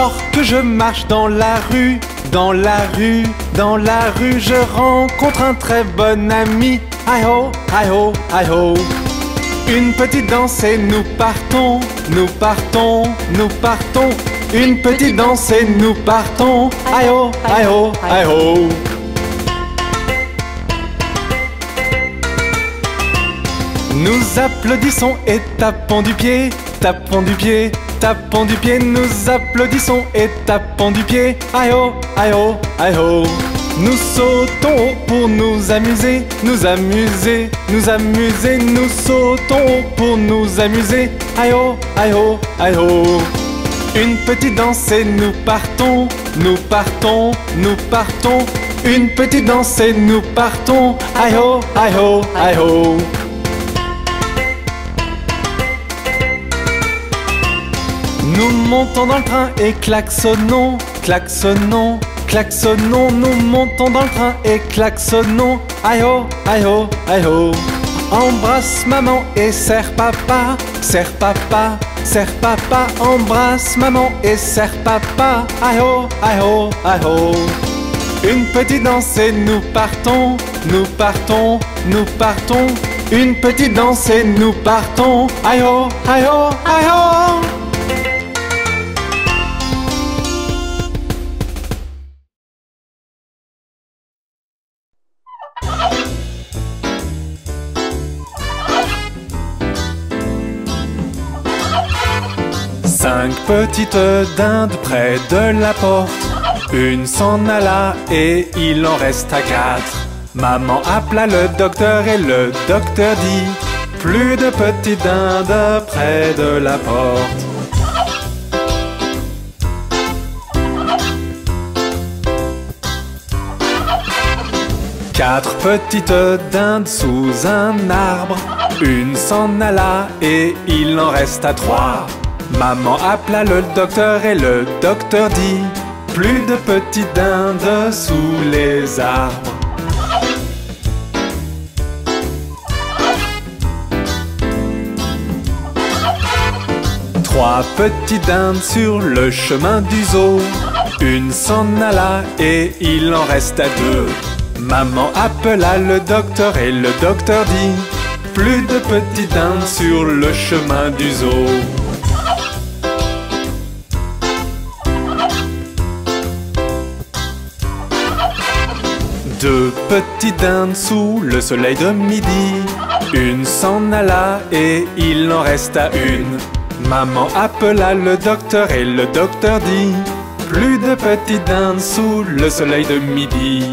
Alors que je marche dans la rue, dans la rue, dans la rue, je rencontre un très bon ami. Hi-ho, hi-ho, hi-ho. Une petite danse et nous partons, nous partons, nous partons. Une petite danse et nous partons. Hi-ho, hi-ho, hi-ho. Nous applaudissons et tapons du pied, tapons du pied, tapons du pied. Nous applaudissons et tapons du pied. Hi-ho, hi-ho, hi-ho. Nous sautons haut pour nous amuser, nous amuser, nous amuser. Nous sautons haut pour nous amuser. Hi-ho, hi-ho, hi-ho. Une petite danse et nous partons, nous partons, nous partons. Une petite danse et nous partons. Hi-ho, hi-ho, hi-ho. Nous montons dans le train et klaxonnons, klaxonnons, klaxonnons. Nous montons dans le train et klaxonnons. Hi-ho, hi-ho, hi-ho. Embrasse maman et serre papa, serre papa, serre papa. Embrasse maman et serre papa. Hi-ho, hi-ho, hi-ho. Une petite danse et nous partons, nous partons, nous partons. Une petite danse et nous partons. Hi-ho, hi-ho, hi-ho. Cinq petites dindes près de la porte. Une s'en alla et il en resta quatre. Maman appela le docteur et le docteur dit: plus de petites dindes près de la porte. Quatre petites dindes sous un arbre. Une s'en alla et il en resta trois. Maman appela le docteur et le docteur dit: plus de petites dindes sous les arbres. Trois petites dindes sur le chemin du zoo. Une s'en alla et il en resta deux. Maman appela le docteur et le docteur dit: plus de petites dindes sur le chemin du zoo. Deux petites dindes sous le soleil de midi. Une s'en alla et il en resta une. Maman appela le docteur et le docteur dit: plus de petites dindes sous le soleil de midi.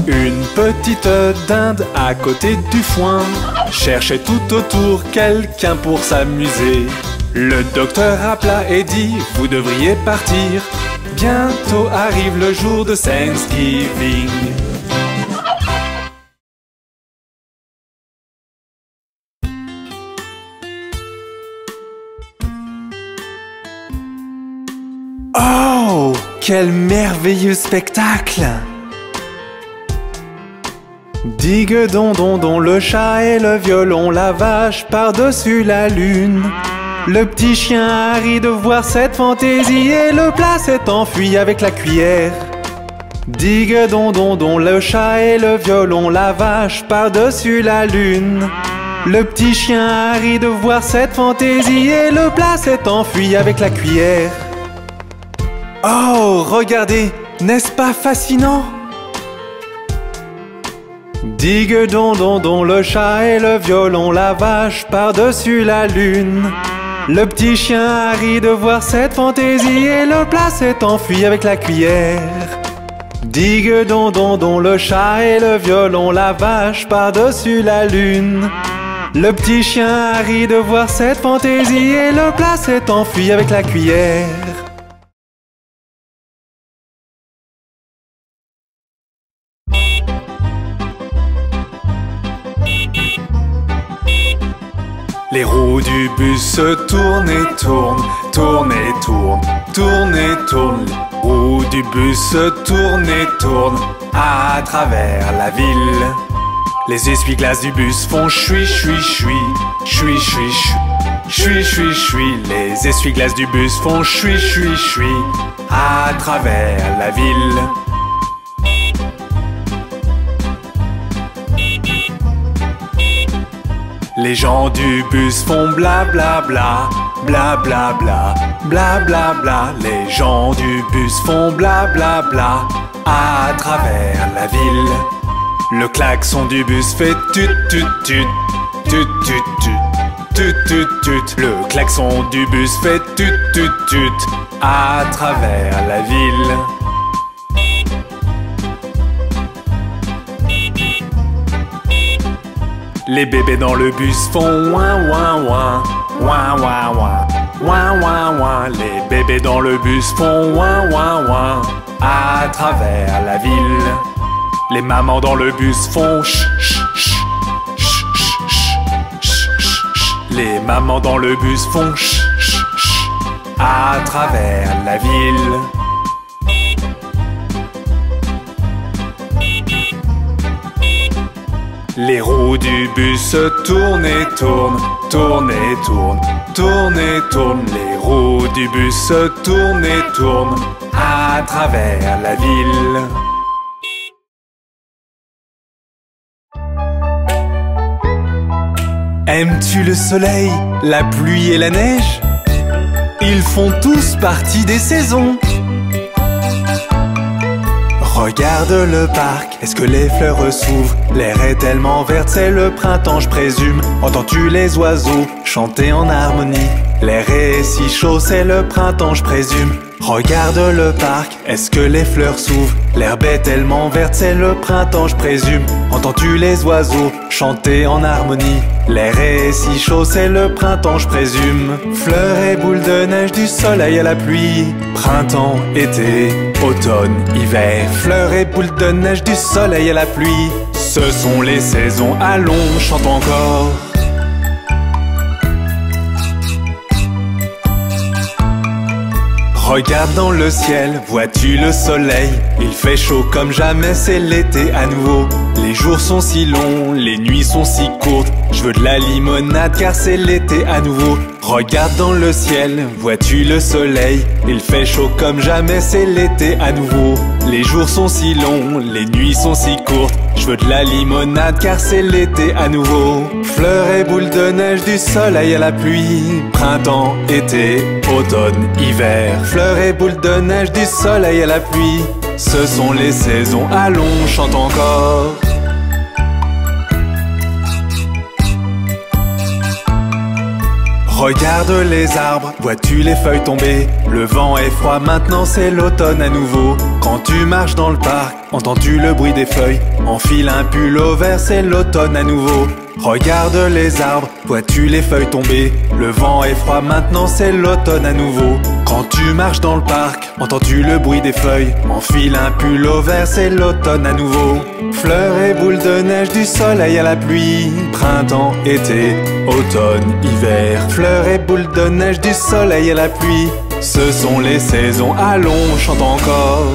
Une petite dinde à côté du foin cherchait tout autour quelqu'un pour s'amuser. Le docteur appela et dit: vous devriez partir, bientôt arrive le jour de Thanksgiving. Oh, quel merveilleux spectacle! Digue-don-don-don, le chat et le violon, la vache par-dessus la lune. Le petit chien a ri de voir cette fantaisie et le plat s'est enfui avec la cuillère. Digue-don-don-don, le chat et le violon, la vache par-dessus la lune. Le petit chien a ri de voir cette fantaisie et le plat s'est enfui avec la cuillère. Oh, regardez, n'est-ce pas fascinant? Digue-don-don-don, le chat et le violon, la vache par-dessus la lune. Le petit chien a ri de voir cette fantaisie et le plat s'est enfui avec la cuillère. Digue-don-don-don, le chat et le violon, la vache par-dessus la lune. Le petit chien a ri de voir cette fantaisie et le plat s'est enfui avec la cuillère. Les roues du bus se tournent et tournent, tournent et tournent, tournent et tournent. Les roues du bus se tournent et tournent à travers la ville. Les essuie-glaces du bus font chui chui chui, chui chui chui, chui chui chui. Les essuie-glaces du bus font chui chui chui à travers la ville. Les gens du bus font bla bla bla, bla bla bla, bla bla bla. Les gens du bus font bla bla bla à travers la ville. Le klaxon du bus fait tut tut tut, tut tut tut, tut tut tut. Le klaxon du bus fait tut tut tut à travers la ville. Les bébés dans le bus font ouin ouin ouin, ouin ouin ouin, ouin ouin ouin. Les bébés dans le bus font ouin ouin ouin à travers la ville. Les mamans dans le bus font ch ch ch, ch ch ch, ch ch ch. Les mamans dans le bus font ch ch ch à travers la ville. Les roues du bus tournent et tournent, tournent et tournent, tournent et tournent. Les roues du bus tournent et tournent à travers la ville. Aimes-tu le soleil, la pluie et la neige? Ils font tous partie des saisons. Regarde le parc, est-ce que les fleurs s'ouvrent? L'air est tellement vert, c'est le printemps, je présume. Entends-tu les oiseaux chanter en harmonie? L'air est si chaud, c'est le printemps, je présume. Regarde le parc, est-ce que les fleurs s'ouvrent? L'herbe est tellement verte, c'est le printemps, je présume. Entends-tu les oiseaux chanter en harmonie? L'air est si chaud, c'est le printemps, je présume. Fleurs et boules de neige, du soleil à la pluie. Printemps, été, automne, hiver. Fleurs et boules de neige, du soleil à la pluie. Ce sont les saisons, allons, chante encore. Regarde dans le ciel, vois-tu le soleil? Il fait chaud comme jamais, c'est l'été à nouveau. Les jours sont si longs, les nuits sont si courtes. Je veux de la limonade car c'est l'été à nouveau. Regarde dans le ciel, vois-tu le soleil? Il fait chaud comme jamais, c'est l'été à nouveau. Les jours sont si longs, les nuits sont si courtes. Je veux de la limonade car c'est l'été à nouveau. Fleurs et boules de neige, du soleil à la pluie. Printemps, été, automne, hiver. Fleurs et boules de neige, du soleil à la pluie. Ce sont les saisons, allons, chante encore. Regarde les arbres, vois-tu les feuilles tomber? Le vent est froid, maintenant c'est l'automne à nouveau. Quand tu marches dans le parc, entends-tu le bruit des feuilles? Enfile un pull au vert, c'est l'automne à nouveau. Regarde les arbres, vois-tu les feuilles tomber? Le vent est froid, maintenant c'est l'automne à nouveau. Quand tu marches dans le parc, entends-tu le bruit des feuilles? Enfile un pull au vert, c'est l'automne à nouveau. Fleurs et boules de neige, du soleil à la pluie. Printemps, été, automne, hiver. Fleurs et boules de neige, du soleil à la pluie. Ce sont les saisons, allons, chante encore.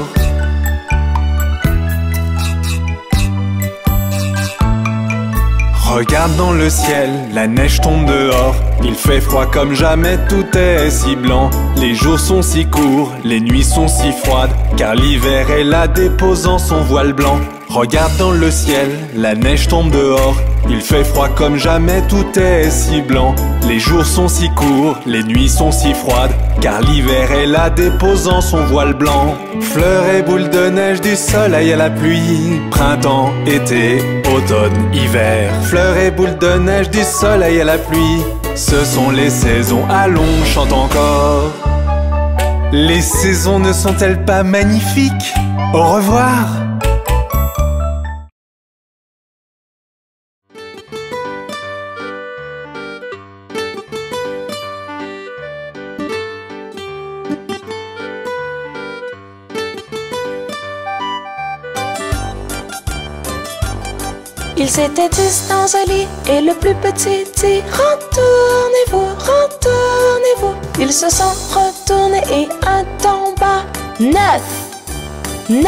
Regarde dans le ciel, la neige tombe dehors. Il fait froid comme jamais, tout est si blanc. Les jours sont si courts, les nuits sont si froides, car l'hiver est là déposant son voile blanc. Regarde dans le ciel, la neige tombe dehors. Il fait froid comme jamais, tout est si blanc. Les jours sont si courts, les nuits sont si froides, car l'hiver est là déposant son voile blanc. Fleurs et boules de neige, du soleil à la pluie. Printemps, été, automne, hiver. Fleurs et boules de neige, du soleil à la pluie. Ce sont les saisons, allons, chante encore. Les saisons ne sont-elles pas magnifiques? Au revoir! Ils étaient 10 dans un lit et le plus petit dit: retournez-vous, retournez-vous. Ils se sont retournés et un tomba. 9, 9,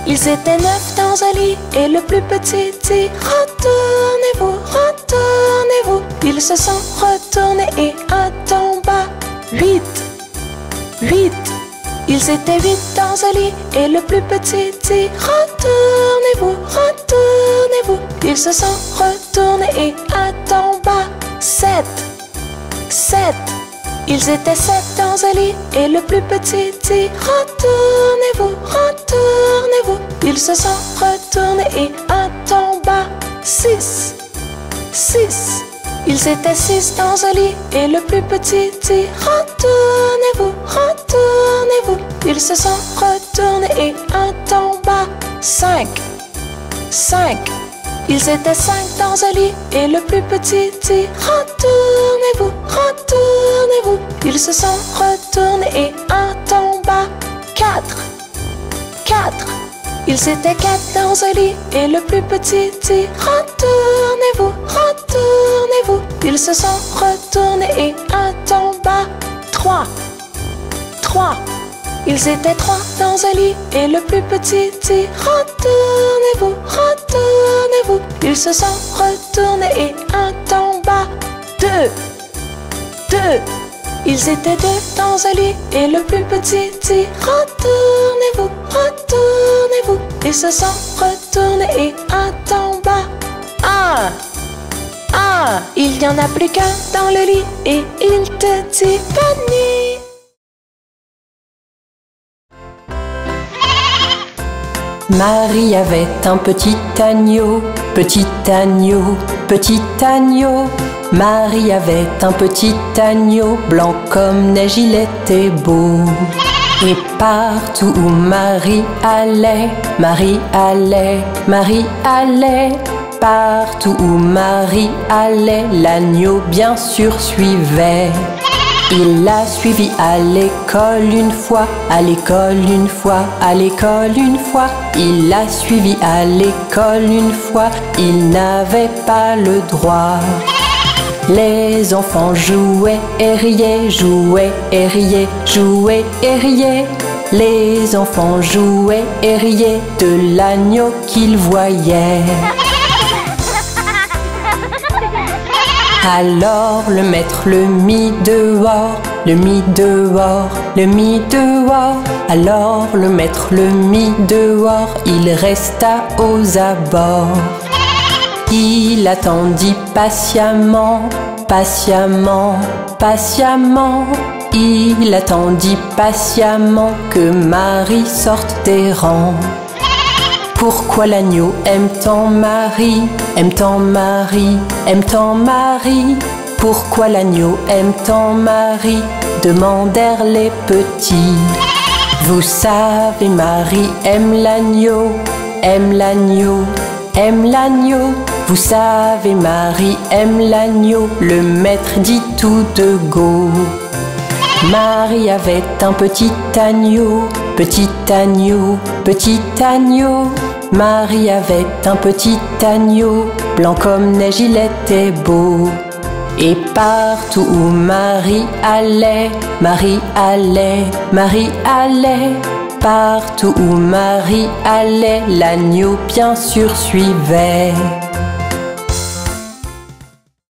Ils étaient 9 dans un lit et le plus petit dit retournez-vous, retournez-vous. Ils se sont retournés et un tomba. 8, 8. Ils étaient 8 dans un lit et le plus petit dit retournez-vous, retournez-vous. Ils se sont retournés et un tomba. 7, 7. Ils étaient 7 dans un lit et le plus petit dit retournez-vous, retournez-vous. Ils se sont retournés et un tomba. 6, 6. Ils étaient 6 dans un lit et le plus petit dit retournez-vous, retournez-vous. Ils se sont retournés et un tomba. 5, 5. Ils étaient 5 dans un lit et le plus petit dit retournez-vous, retournez-vous. Ils se sont retournés et un tomba. 4, 4. Ils étaient 4 dans un lit et le plus petit dit retournez-vous, retournez-vous. Ils se sont retournés et un tomba. 3, 3. Ils étaient 3 dans un lit et le plus petit dit retournez-vous, retournez-vous. Ils se sont retournés et un tomba. 2, 2. Ils étaient 2 dans un lit et le plus petit dit retournez-vous, retournez-vous. Ils se sont retournés et un tomba. 1, 1. Il n'y en a plus qu'un dans le lit et il te dit bonne nuit. Marie avait un petit agneau, petit agneau, petit agneau. Marie avait un petit agneau, blanc comme neige, il était beau. Et partout où Marie allait, Marie allait, Marie allait. Partout où Marie allait, l'agneau bien sûr suivait. Il l'a suivi à l'école une fois, à l'école une fois, à l'école une fois. Il l'a suivi à l'école une fois, il n'avait pas le droit. Les enfants jouaient et riaient, jouaient et riaient, jouaient et riaient. Les enfants jouaient et riaient de l'agneau qu'ils voyaient. Alors le maître le mit dehors, le mit dehors, le mit dehors. Alors le maître le mit dehors, il resta aux abords. Il attendit patiemment, patiemment, patiemment. Il attendit patiemment que Marie sorte des rangs. Pourquoi l'agneau aime tant Marie, aime tant Marie, aime tant Marie? Pourquoi l'agneau aime tant Marie? Demandèrent les petits. Vous savez, Marie aime l'agneau, aime l'agneau, aime l'agneau. Vous savez, Marie aime l'agneau, le maître dit tout de go. Marie avait un petit agneau, petit agneau, petit agneau. Marie avait un petit agneau, blanc comme neige, il était beau. Et partout où Marie allait, Marie allait, Marie allait. Partout où Marie allait, l'agneau bien sûr suivait.